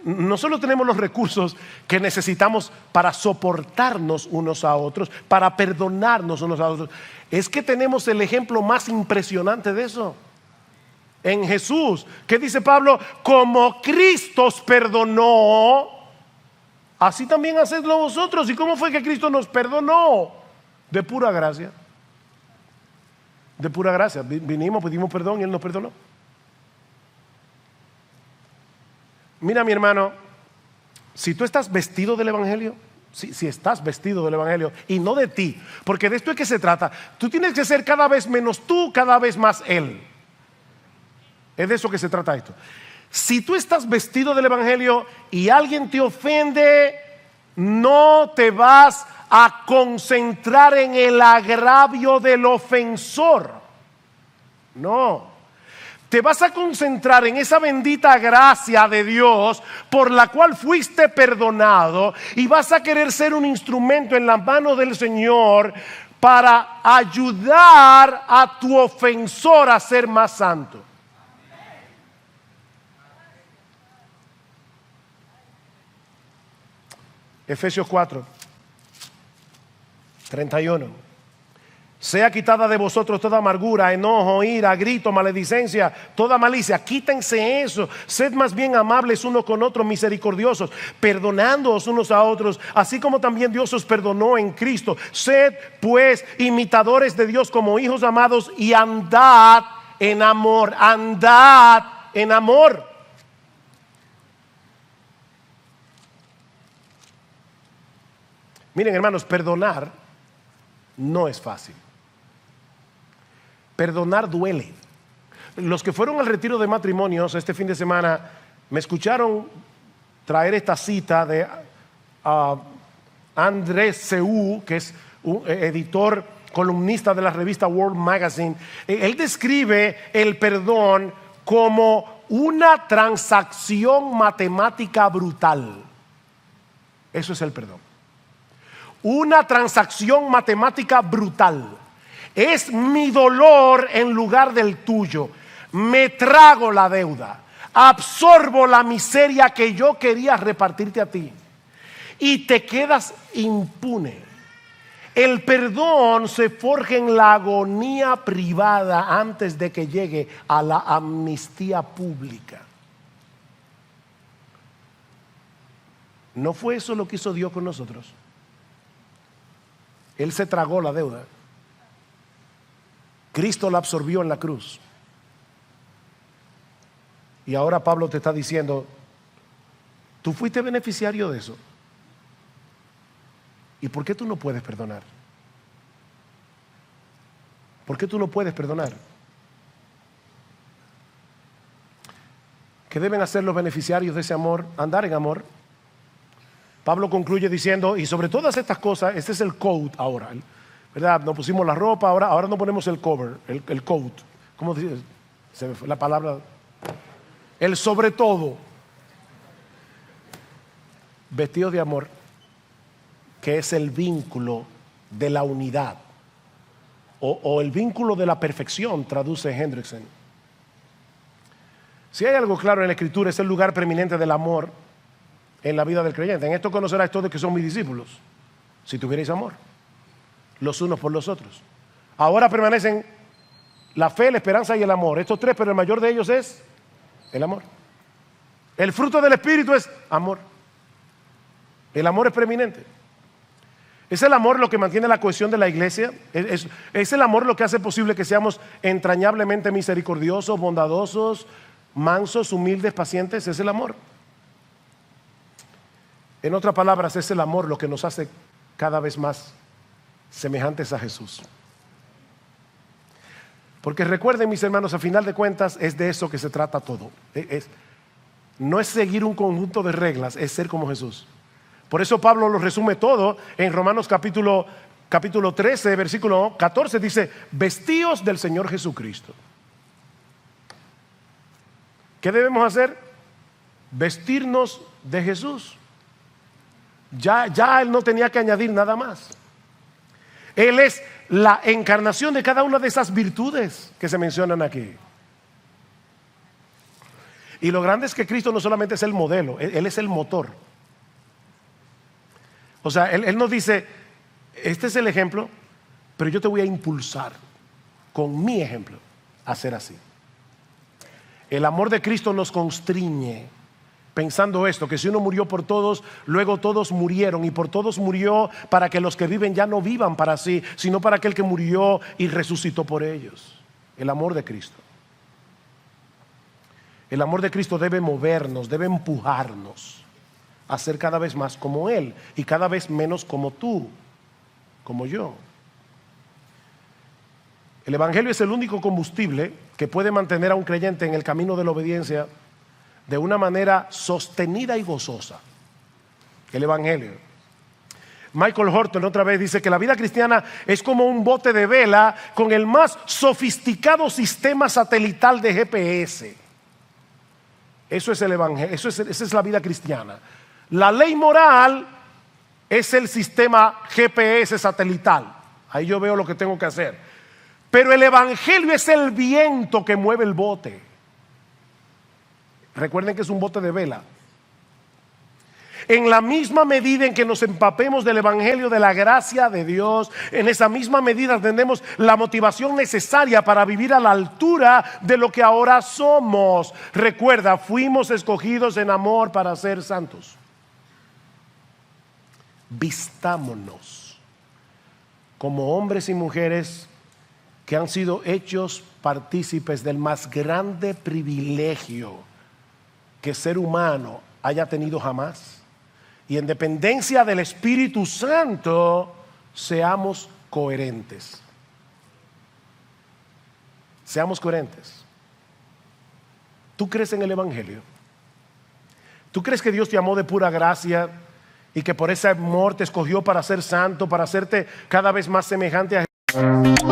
No solo tenemos los recursos que necesitamos para soportarnos unos a otros, para perdonarnos unos a otros, es que tenemos el ejemplo más impresionante de eso. En Jesús, ¿qué dice Pablo? Como Cristo os perdonó, así también hacedlo vosotros. ¿Y cómo fue que Cristo nos perdonó? De pura gracia. De pura gracia. Vinimos, pedimos perdón y Él nos perdonó. Mira, mi hermano, si tú estás vestido del Evangelio, si estás vestido del Evangelio y no de ti, porque de esto es que se trata, tú tienes que ser cada vez menos tú, cada vez más Él. Es de eso que se trata esto. Si tú estás vestido del Evangelio y alguien te ofende, no te vas a concentrar en el agravio del ofensor. No. Te vas a concentrar en esa bendita gracia de Dios por la cual fuiste perdonado y vas a querer ser un instrumento en las manos del Señor para ayudar a tu ofensor a ser más santo. Efesios 4, 31. Sea quitada de vosotros toda amargura, enojo, ira, grito, maledicencia, toda malicia. Quítense eso. Sed más bien amables unos con otros, misericordiosos, perdonándoos unos a otros, así como también Dios os perdonó en Cristo. Sed pues imitadores de Dios como hijos amados y andad en amor. Andad en amor. Miren, hermanos, perdonar no es fácil. Perdonar duele. Los que fueron al retiro de matrimonios este fin de semana me escucharon traer esta cita de Andrés Seu, que es un editor, columnista de la revista World Magazine, él describe el perdón como una transacción matemática brutal. Eso es el perdón. Una transacción matemática brutal. Es mi dolor en lugar del tuyo. Me trago la deuda. Absorbo la miseria que yo quería repartirte a ti. Y te quedas impune. El perdón se forja en la agonía privada antes de que llegue a la amnistía pública. ¿No fue eso lo que hizo Dios con nosotros? Él se tragó la deuda. Cristo la absorbió en la cruz. Y ahora Pablo te está diciendo, tú fuiste beneficiario de eso. ¿Y por qué tú no puedes perdonar? ¿Por qué tú no puedes perdonar? ¿Qué deben hacer los beneficiarios de ese amor? Andar en amor. Pablo concluye diciendo, y sobre todas estas cosas, este es el coat ahora, ¿verdad? Nos pusimos la ropa, ahora no ponemos el cover, el coat. ¿Cómo dice? Se me fue la palabra. El sobre todo. Vestidos de amor, que es el vínculo de la unidad o el vínculo de la perfección, traduce Hendrickson. Si hay algo claro en la Escritura, es el lugar preeminente del amor en la vida del creyente. En esto conoceráis todos que son mis discípulos, si tuvierais amor los unos por los otros. Ahora permanecen la fe, la esperanza y el amor, estos tres, pero el mayor de ellos es el amor. El fruto del Espíritu es amor. El amor es preeminente. ¿Es el amor lo que mantiene la cohesión de la iglesia? ¿Es el amor lo que hace posible que seamos entrañablemente misericordiosos, bondadosos, mansos, humildes, pacientes? Es el amor. En otras palabras, es el amor lo que nos hace cada vez más semejantes a Jesús. Porque recuerden, mis hermanos, a final de cuentas es de eso que se trata todo. No es seguir un conjunto de reglas, es ser como Jesús. Por eso Pablo lo resume todo en Romanos capítulo 13, versículo 14, dice, vestíos del Señor Jesucristo. ¿Qué debemos hacer? Vestirnos de Jesús. Ya Él no tenía que añadir nada más. Él es la encarnación de cada una de esas virtudes que se mencionan aquí. Y lo grande es que Cristo no solamente es el modelo, Él es el motor. O sea, él nos dice, este es el ejemplo, pero yo te voy a impulsar con mi ejemplo a ser así. El amor de Cristo nos constriñe pensando esto, que si uno murió por todos, luego todos murieron, y por todos murió para que los que viven ya no vivan para sí, sino para aquel que murió y resucitó por ellos. El amor de Cristo. El amor de Cristo debe movernos, debe empujarnos a ser cada vez más como Él y cada vez menos como tú, como yo. El Evangelio es el único combustible que puede mantener a un creyente en el camino de la obediencia de una manera sostenida y gozosa. El Evangelio. Michael Horton otra vez dice que la vida cristiana es como un bote de vela con el más sofisticado sistema satelital de GPS. Eso es el Evangelio, esa es la vida cristiana. La ley moral es el sistema GPS satelital. Ahí yo veo lo que tengo que hacer. Pero el Evangelio es el viento que mueve el bote. Recuerden que es un bote de vela. En la misma medida en que nos empapemos del Evangelio de la gracia de Dios, en esa misma medida tendremos la motivación necesaria para vivir a la altura de lo que ahora somos. Recuerda, fuimos escogidos en amor para ser santos. Vistámonos como hombres y mujeres que han sido hechos partícipes del más grande privilegio que ser humano haya tenido jamás. Y en dependencia del Espíritu Santo, seamos coherentes. Seamos coherentes. ¿Tú crees en el Evangelio? ¿Tú crees que Dios te amó de pura gracia y que por ese amor te escogió para ser santo, para hacerte cada vez más semejante a Jesús.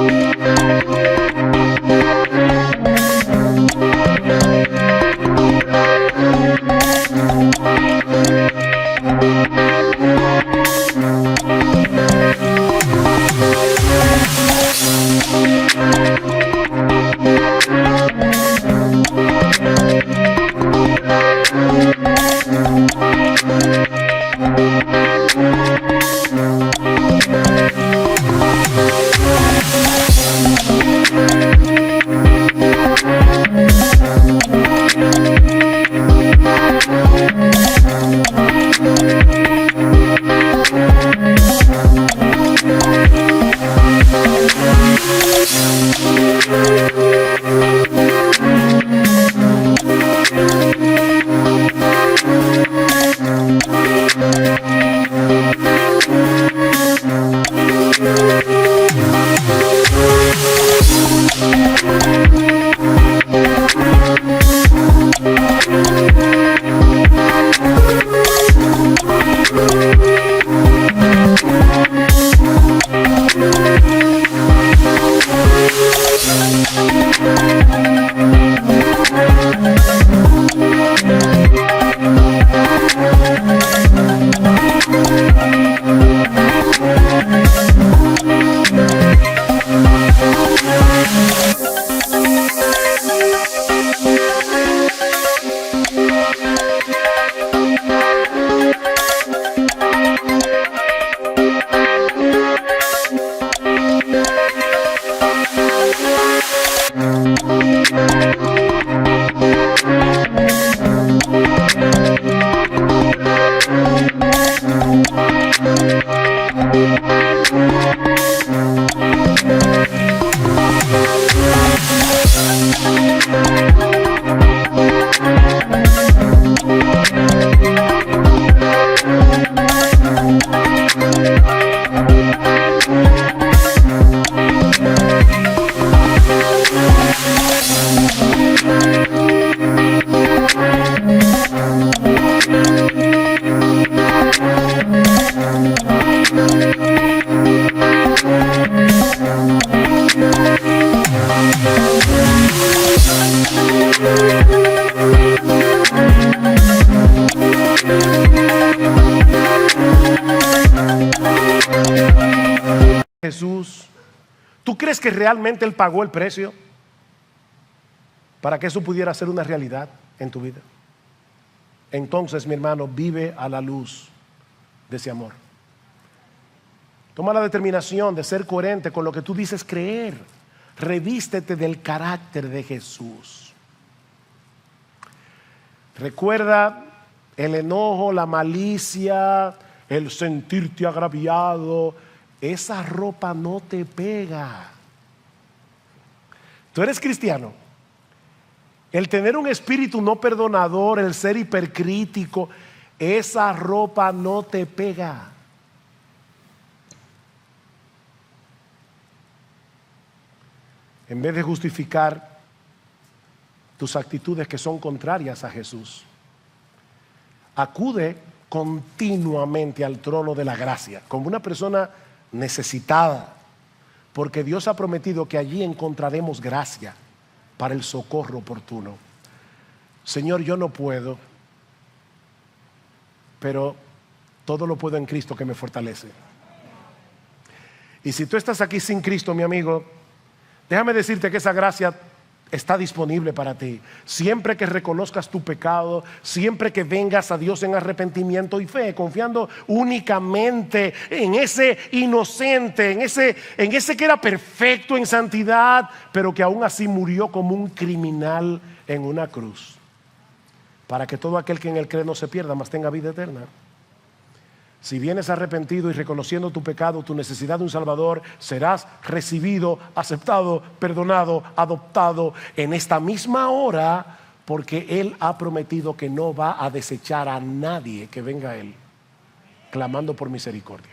Jesús, ¿tú crees que realmente Él pagó el precio para que eso pudiera ser una realidad en tu vida? Entonces, mi hermano, vive a la luz de ese amor. Toma la determinación de ser coherente con lo que tú dices creer. Revístete del carácter de Jesús. Recuerda el enojo, la malicia, el sentirte agraviado. Esa ropa no te pega. Tú eres cristiano. El tener un espíritu no perdonador, el ser hipercrítico, esa ropa no te pega. En vez de justificar tus actitudes que son contrarias a Jesús, acude continuamente al trono de la gracia como una persona necesitada, porque Dios ha prometido que allí encontraremos gracia para el socorro oportuno. Señor, yo no puedo, pero todo lo puedo en Cristo que me fortalece. Y si tú estás aquí sin Cristo, mi amigo, déjame decirte que esa gracia está disponible para ti. Siempre que reconozcas tu pecado, siempre que vengas a Dios en arrepentimiento y fe, confiando únicamente en ese inocente, en ese que era perfecto en santidad, pero que aún así murió como un criminal en una cruz, para que todo aquel que en él cree no se pierda, mas tenga vida eterna. Si vienes arrepentido y reconociendo tu pecado, tu necesidad de un Salvador, serás recibido, aceptado, perdonado, adoptado en esta misma hora, porque Él ha prometido que no va a desechar a nadie que venga a Él, clamando por misericordia.